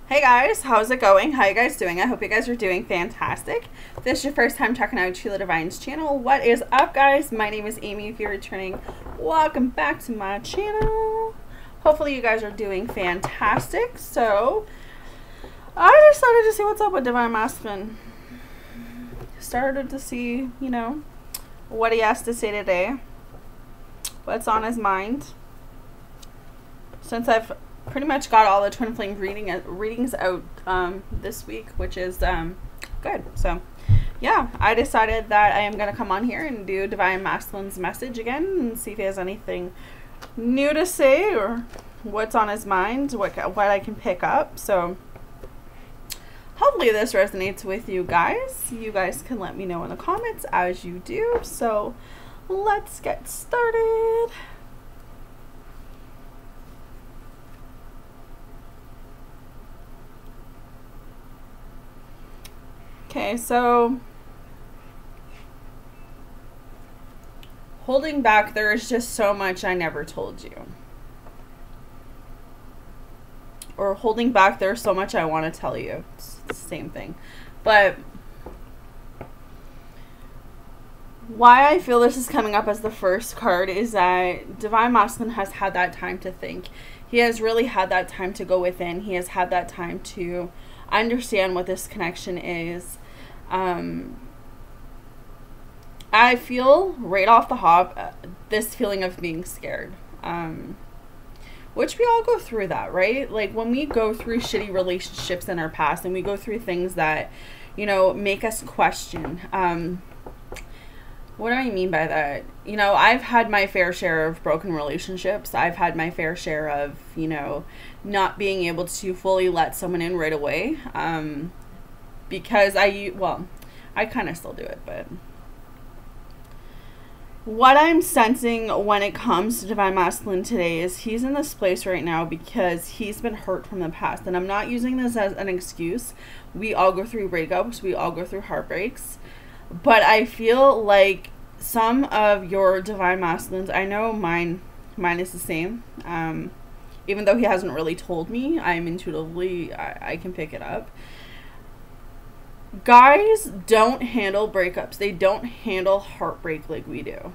Hey guys, how's it going? How you guys doing? I hope you guys are doing fantastic. If this is your first time checking out Sheila Divine's channel, what is up guys? My name is Amy. If you're returning, welcome back to my channel. Hopefully you guys are doing fantastic. So, I decided to see what's up with Divine Masculine. Started to see, you know, what he has to say today. What's on his mind. Since I've pretty much got all the twin flame readings out this week, which is good. So yeah, I decided that I am going to come on here and do Divine Masculine's message again and see if he has anything new to say or what's on his mind, what I can pick up. So hopefully this resonates with you guys. You guys can let me know in the comments as you do. So let's get started. Okay, so holding back, there is just so much I never told you. Or holding back, there's so much I want to tell you. It's the same thing. But why I feel this is coming up as the first card is that Divine Masculine has had that time to think. He has really had that time to go within. He has had that time to understand what this connection is. I feel right off the hop this feeling of being scared, which we all go through that, right? Like when we go through shitty relationships in our past and we go through things that, you know, make us question. What do I mean by that? You know, I've had my fair share of broken relationships. I've had my fair share of, you know, not being able to fully let someone in right away. Because I kind of still do it, but what I'm sensing when it comes to Divine Masculine today is he's in this place right now because he's been hurt from the past. And I'm not using this as an excuse. We all go through breakups. We all go through heartbreaks. But I feel like some of your Divine Masculines, I know mine is the same. Even though he hasn't really told me, I'm intuitively, I can pick it up. Guys don't handle breakups. They don't handle heartbreak like we do.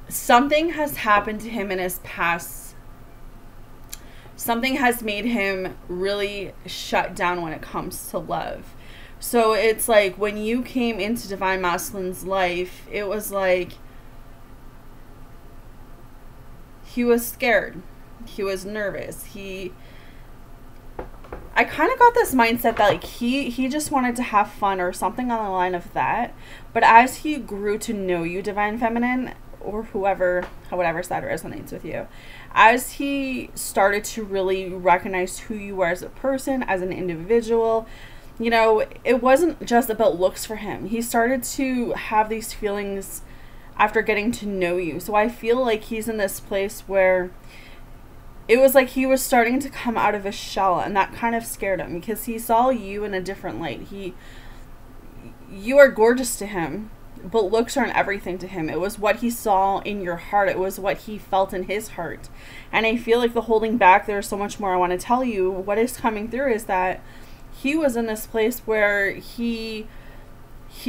Something has happened to him in his past. Something has made him really shut down when it comes to love. So it's like when you came into Divine Masculine's life, it was like he was scared. He was nervous. I kind of got this mindset that like he just wanted to have fun or something on the line of that. But as he grew to know you, Divine Feminine, or whatever side resonates with you, as he started to really recognize who you were as a person, as an individual, you know, it wasn't just about looks for him. He started to have these feelings after getting to know you. So I feel like he's in this place where it was like he was starting to come out of his shell, and that kind of scared him because he saw you in a different light. You are gorgeous to him, but looks aren't everything to him. It was what he saw in your heart. It was what he felt in his heart. And I feel like the holding back, there's so much more I want to tell you. What is coming through is that he was in this place where he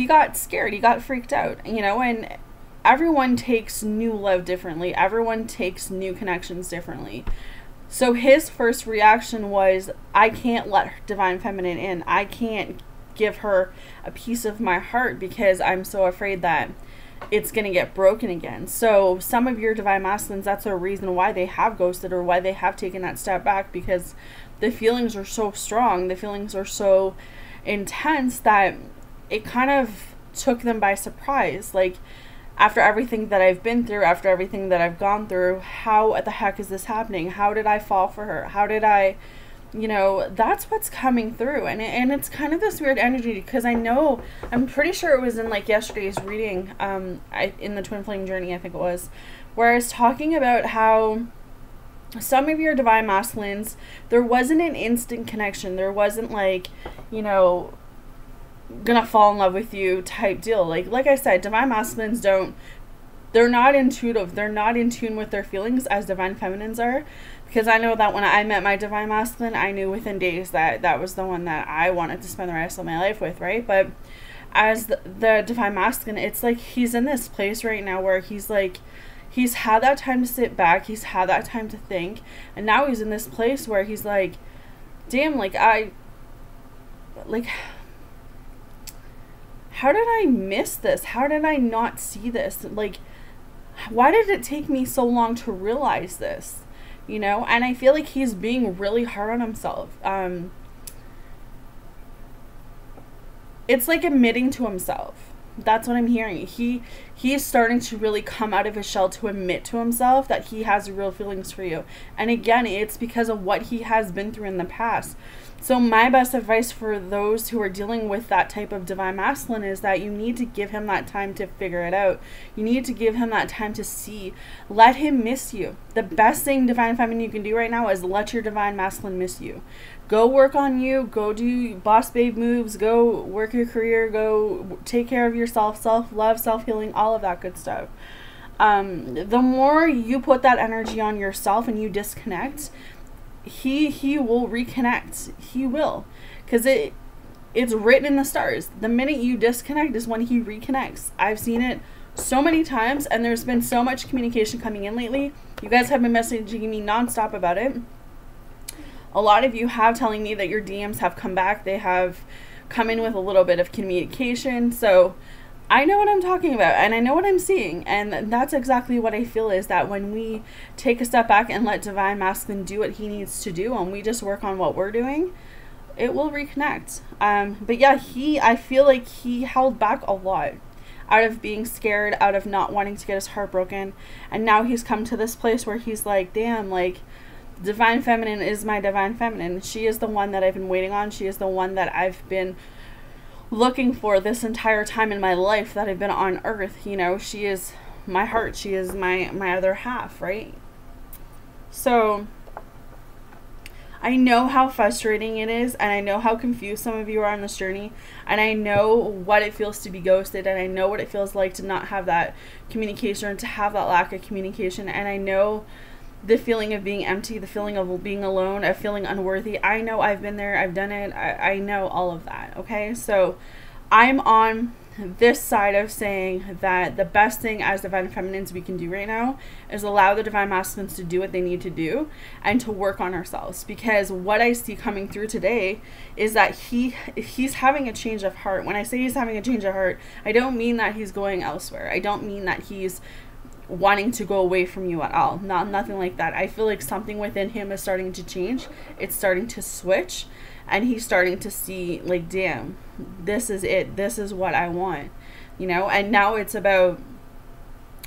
got scared. He got freaked out, you know, and everyone takes new love differently. Everyone takes new connections differently. So his first reaction was, I can't let Divine Feminine in. I can't give her a piece of my heart because I'm so afraid that it's going to get broken again. So some of your Divine Masculines, that's a reason why they have ghosted or why they have taken that step back, because the feelings are so strong. The feelings are so intense that it kind of took them by surprise. Like, after everything that I've been through, after everything that I've gone through, how the heck is this happening? How did I fall for her? How did I, you know, that's what's coming through. And it's kind of this weird energy because I'm pretty sure it was in like yesterday's reading, in the Twin Flame Journey, I think it was, where I was talking about how some of your Divine Masculines, there wasn't an instant connection. There wasn't like, you know, gonna fall in love with you type deal. Like I said, Divine Masculines don't they're not intuitive. They're not in tune with their feelings as divine feminines are. Because I know that when I met my divine masculine, I knew within days that that was the one that I wanted to spend the rest of my life with, right? But as the divine masculine, it's like he's in this place right now where he's like, he's had that time to sit back, he's had that time to think, and now he's in this place where he's like, damn, like how did I miss this? How did I not see this? Like, why did it take me so long to realize this? You know, and I feel like he's being really hard on himself. It's like admitting to himself. That's what I'm hearing. He is starting to really come out of his shell to admit to himself that he has real feelings for you. And again, it's because of what he has been through in the past. So my best advice for those who are dealing with that type of divine masculine is that you need to give him that time to figure it out. You need to give him that time to see. Let him miss you. The best thing divine feminine you can do right now is let your divine masculine miss you. Go work on you. Go do boss babe moves. Go work your career. Go take care of yourself. Self-love, self-healing, all of that good stuff. The more you put that energy on yourself and you disconnect, he will reconnect. He will, because it's written in the stars. The minute you disconnect is when he reconnects. I've seen it so many times, and there's been so much communication coming in lately. You guys have been messaging me nonstop about it. A lot of you have telling me that your DMs have come back. They have come in with a little bit of communication. So I know what I'm talking about, and I know what I'm seeing, and that's exactly what I feel is that when we take a step back and let divine masculine do what he needs to do, and we just work on what we're doing, it will reconnect. But yeah, I feel like he held back a lot out of being scared, out of not wanting to get his heart broken, and now he's come to this place where he's like, damn, like, divine feminine is my divine feminine. She is the one that I've been waiting on. She is the one that I've been looking for this entire time in my life that I've been on earth. You know, she is my heart. She is my other half, right? So I know how frustrating it is, and I know how confused some of you are on this journey, and I know what it feels to be ghosted, and I know what it feels like to not have that communication, or to have that lack of communication, and I know the feeling of being empty, the feeling of being alone, of feeling unworthy. I know, I've been there, I've done it, I know all of that, okay? So I'm on this side of saying that the best thing as divine feminines we can do right now is allow the divine masculines to do what they need to do and to work on ourselves. Because what I see coming through today is that he's having a change of heart. When I say he's having a change of heart, I don't mean that he's going elsewhere. I don't mean that he's wanting to go away from you at all. Nothing like that. I feel like something within him is starting to change. It's starting to switch, and he's starting to see, like, damn, this is it. This is what I want, you know? And now it's about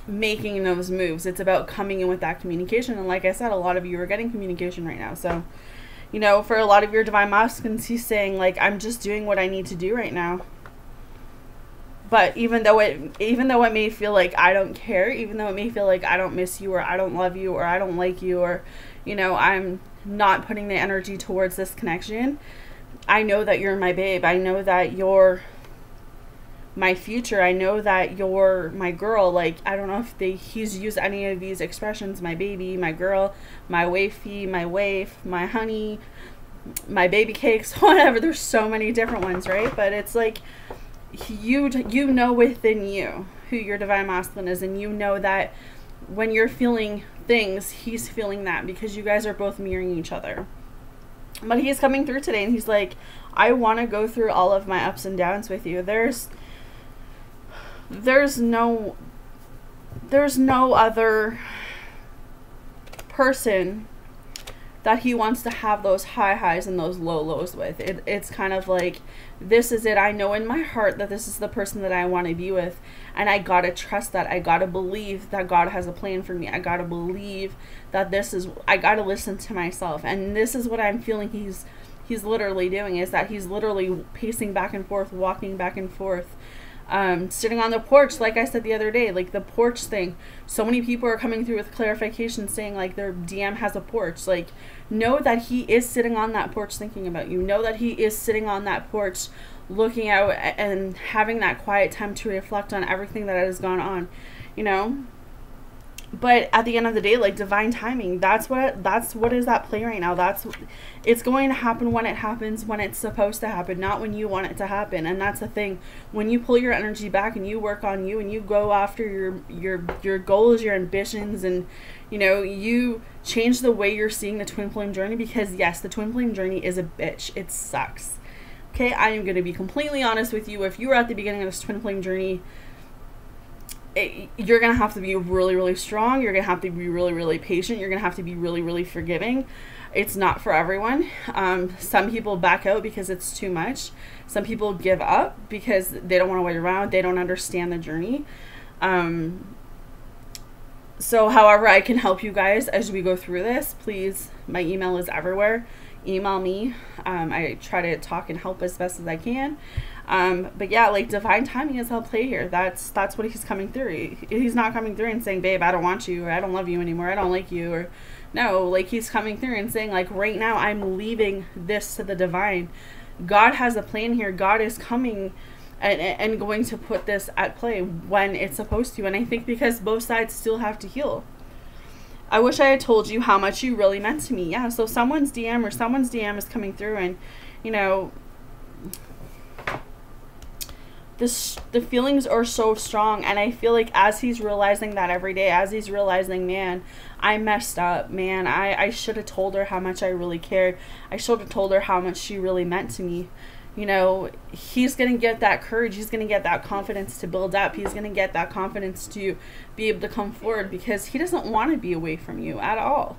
making those moves. It's about coming in with that communication. And like I said, a lot of you are getting communication right now. So, you know, for a lot of your divine masculines, he's saying, like, I'm just doing what I need to do right now. But even though it may feel like I don't care, even though it may feel like I don't miss you, or I don't love you, or I don't like you, or, you know, I'm not putting the energy towards this connection, I know that you're my babe. I know that you're my future. I know that you're my girl. Like, I don't know if he's used any of these expressions: my baby, my girl, my wifey, my waif, my honey, my baby cakes, whatever. There's so many different ones, right? But it's like, you know within you who your divine masculine is, and you know that when you're feeling things, he's feeling that, because you guys are both mirroring each other. But he's coming through today, and he's like, I want to go through all of my ups and downs with you. There's no other person that he wants to have those high highs and those low lows with. It's kind of like, this is it. I know in my heart that this is the person that I want to be with, and I gotta trust that. I gotta believe that God has a plan for me. I gotta believe that I gotta listen to myself. And this is what I'm feeling he's literally doing, is that he's literally pacing back and forth, walking back and forth, sitting on the porch. Like I said the other day, like the porch thing, so many people are coming through with clarification saying like their DM has a porch. Like, know that he is sitting on that porch thinking about you. Know that he is sitting on that porch looking out and having that quiet time to reflect on everything that has gone on, you know? But at the end of the day, like, divine timing, that's what is at play right now. It's going to happen when it happens, when it's supposed to happen, not when you want it to happen. And that's the thing. When you pull your energy back and you work on you and you go after your goals, your ambitions, and, you know, you change the way you're seeing the twin flame journey, because yes, the twin flame journey is a bitch. It sucks. Okay, I am going to be completely honest with you. If you were at the beginning of this twin flame journey, you're going to have to be really, really strong. You're going to have to be really, really patient. You're going to have to be really, really forgiving. It's not for everyone. Some people back out because it's too much. Some people give up because they don't want to wait around. They don't understand the journey. So however I can help you guys as we go through this, please, my email is everywhere. Email me. I try to talk and help as best as I can. But yeah, like, divine timing is how play here. That's what he's coming through. He's not coming through and saying, babe, I don't want you, or I don't love you anymore, I don't like you, or no, like, he's coming through and saying, like, right now I'm leaving this to the divine. God has a plan here. God is coming and going to put this at play when it's supposed to. And I think because both sides still have to heal. I wish I had told you how much you really meant to me. Yeah, so someone's DM is coming through, and, you know, the feelings are so strong. And I feel like as he's realizing that every day, as he's realizing, man, I messed up, man, I should have told her how much I really cared. I should have told her how much she really meant to me. You know, he's going to get that courage. He's going to get that confidence to build up. He's going to get that confidence to be able to come forward, because he doesn't want to be away from you at all.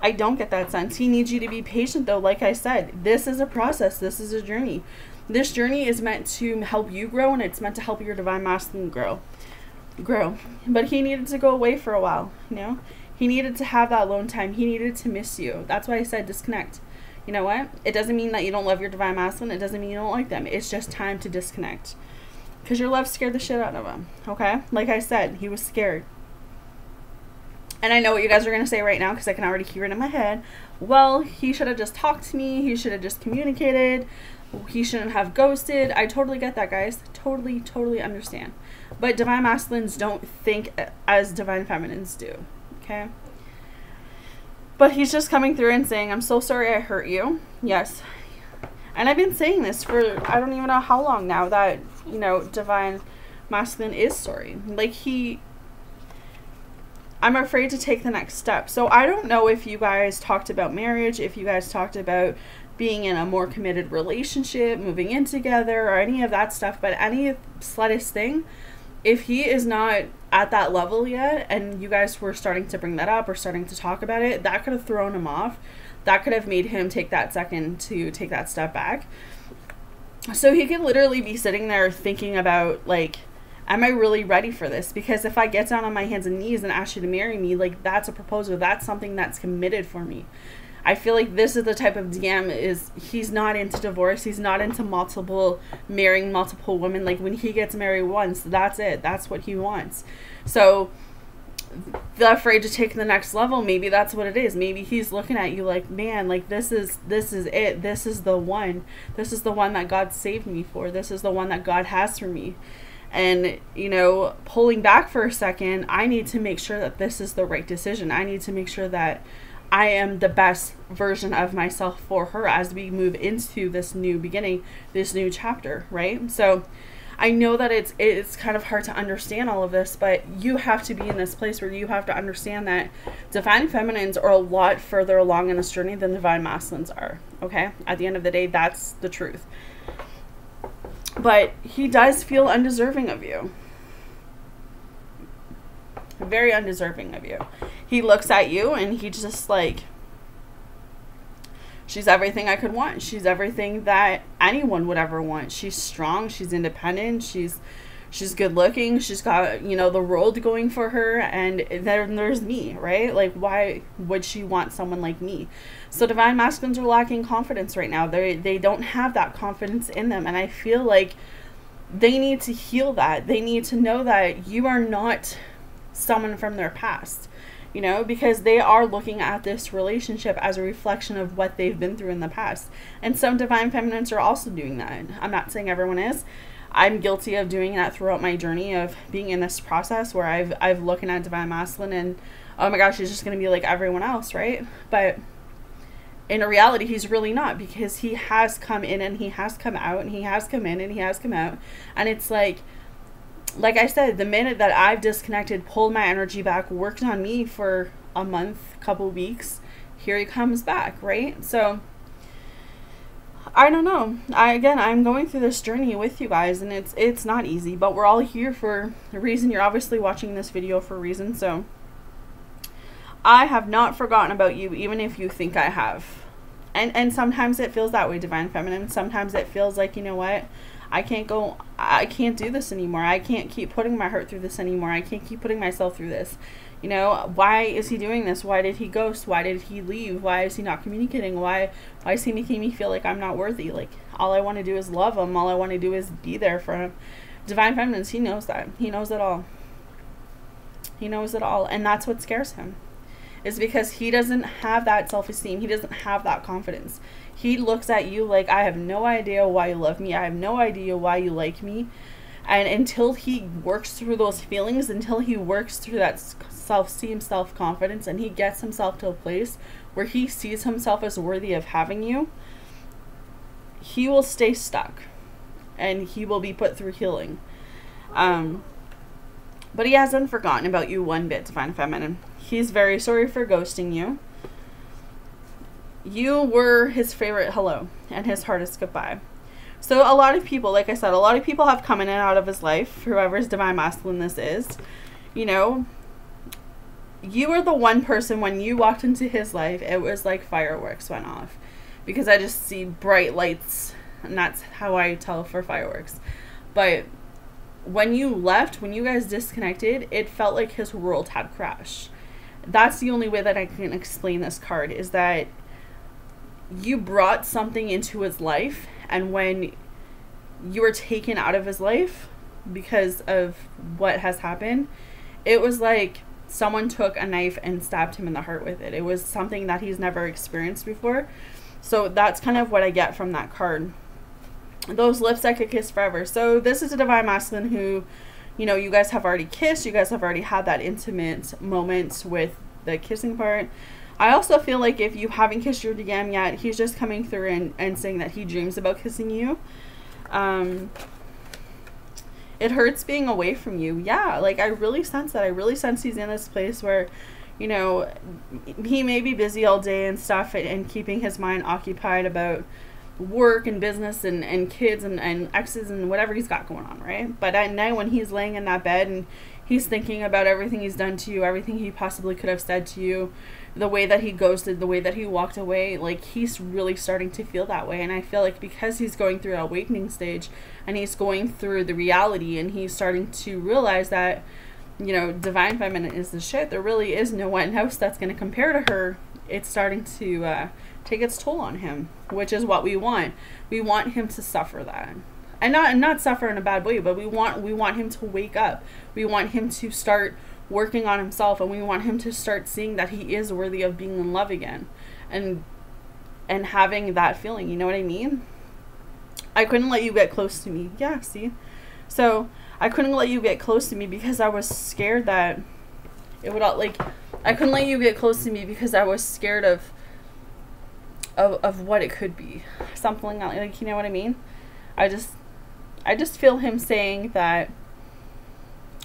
I don't get that sense. He needs you to be patient, though. Like I said, this is a process. This is a journey. This journey is meant to help you grow, and it's meant to help your divine masculine grow. But he needed to go away for a while, you know? He needed to have that alone time. He needed to miss you. That's why I said disconnect. You know what? It doesn't mean that you don't love your divine masculine. It doesn't mean you don't like them. It's just time to disconnect. Because your love scared the shit out of him. Okay? Like I said, he was scared. And I know what you guys are going to say right now, because I can already hear it in my head. Well, he should have just talked to me. He should have just communicated. He shouldn't have ghosted. I totally get that, guys. Totally understand. But divine masculines don't think as divine feminines do. Okay? But he's just coming through and saying, I'm so sorry I hurt you. Yes. And I've been saying this for, I don't even know how long now, that, you know, divine masculine is sorry. Like, I'm afraid to take the next step. So I don't know if you guys talked about marriage, if you guys talked about being in a more committed relationship, moving in together, or any of that stuff. But any slightest thing, if he is not at that level yet, and you guys were starting to bring that up or starting to talk about it, that could have thrown him off. That could have made him take that second to take that step back. So he could literally be sitting there thinking about, like, am I really ready for this? Because if I get down on my hands and knees and ask you to marry me, like, that's a proposal. That's something that's committed for me. I feel like this is the type of DM is, he's not into divorce. He's not into marrying multiple women. Like, when he gets married once, that's it. That's what he wants. So the afraid to take the next level, maybe that's what it is. Maybe he's looking at you like, man, like, this is it. This is the one. This is the one that God saved me for. This is the one that God has for me. And, you know, pulling back for a second, I need to make sure that this is the right decision. I need to make sure that I am the best version of myself for her as we move into this new beginning, this new chapter, right? So I know that it's kind of hard to understand all of this, but you have to be in this place where you have to understand that divine feminines are a lot further along in this journey than divine masculines are, okay? At the end of the day, that's the truth. But he does feel undeserving of you. Very undeserving of you. He looks at you and he just like, she's everything I could want. She's everything that anyone would ever want. She's strong. She's independent. She's good looking. She's got, you know, the world going for her. And then there's me, right? Like, why would she want someone like me? So divine masculines are lacking confidence right now. They don't have that confidence in them. And I feel like they need to heal that. They need to know that you are not someone from their past, you know, because they are looking at this relationship as a reflection of what they've been through in the past. And some divine feminines are also doing that. I'm not saying everyone is. I'm guilty of doing that throughout my journey of being in this process where I've looking at divine masculine and, oh my gosh, he's just going to be like everyone else, right? But in reality, he's really not, because he has come in and he has come out, and he has come in and he has come out. And it's like I said, the minute that I've disconnected, pulled my energy back, worked on me for a month, couple weeks, here he comes back, right? So I don't know. I'm going through this journey with you guys, and it's not easy, but we're all here for a reason. You're obviously watching this video for a reason. So I have not forgotten about you, even if you think I have. And sometimes it feels that way, Divine Feminine. Sometimes it feels like, you know what? I can't do this anymore. I can't keep putting my heart through this anymore. I can't keep putting myself through this. You know, why is he doing this? Why did he ghost? Why did he leave? Why is he not communicating? Why is he making me feel like I'm not worthy? Like, all I want to do is love him. All I want to do is be there for him. Divine Feminines, he knows that. He knows it all. He knows it all. And that's what scares him. Is because he doesn't have that self-esteem. He doesn't have that confidence. He looks at you like, I have no idea why you love me. I have no idea why you like me. And until he works through those feelings, until he works through that self-esteem, self-confidence, and he gets himself to a place where he sees himself as worthy of having you, he will stay stuck. And he will be put through healing. But he hasn't forgotten about you one bit, Divine Feminine. He's very sorry for ghosting you. You were his favorite hello and his hardest goodbye. So a lot of people, like I said, a lot of people have come in and out of his life, whoever's Divine Masculine this is. You know, you were the one person, when you walked into his life, it was like fireworks went off. Because I just see bright lights, and that's how I tell for fireworks. But when you left, when you guys disconnected, it felt like his world had crashed. That's the only way that I can explain this card, is that you brought something into his life, and when you were taken out of his life because of what has happened, it was like someone took a knife and stabbed him in the heart with it. It was something that he's never experienced before. So that's kind of what I get from that card. Those lips I could kiss forever. So this is a Divine Masculine who, you know, you guys have already kissed. You guys have already had that intimate moment with the kissing part. I also feel like if you haven't kissed your DM yet, he's just coming through and saying that he dreams about kissing you. It hurts being away from you. Yeah, like I really sense that. I really sense he's in this place where, you know, he may be busy all day and stuff, and keeping his mind occupied about work and business and kids and exes and whatever he's got going on, right? But at night, when he's laying in that bed and he's thinking about everything he's done to you, everything he possibly could have said to you, the way that he ghosted, the way that he walked away, like he's really starting to feel that way. And I feel like because he's going through an awakening stage and he's going through the reality and he's starting to realize that, you know, Divine Feminine is the shit. There really is no one else that's going to compare to her. It's starting to take its toll on him, which is what we want. We want him to suffer that. And not suffer in a bad way, but we want him to wake up. We want him to start working on himself, and we want him to start seeing that he is worthy of being in love again, and having that feeling. You know what I mean? I couldn't let you get close to me. Yeah, see? So I couldn't let you get close to me because I was scared that it would all, like, I couldn't let you get close to me because I was scared of what it could be. Something like, you know what I mean? I just feel him saying that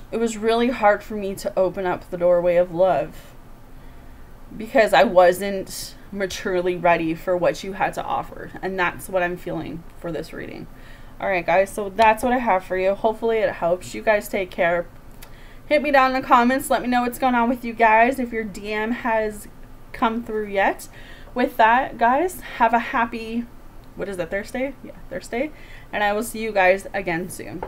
it was really hard for me to open up the doorway of love because I wasn't maturely ready for what you had to offer. And that's what I'm feeling for this reading. All right, guys, so that's what I have for you. Hopefully it helps. You guys take care. Hit me down in the comments. Let me know what's going on with you guys, if your DM has come through yet. With that, guys, have a happy, what is it, Thursday? Yeah, Thursday. And I will see you guys again soon.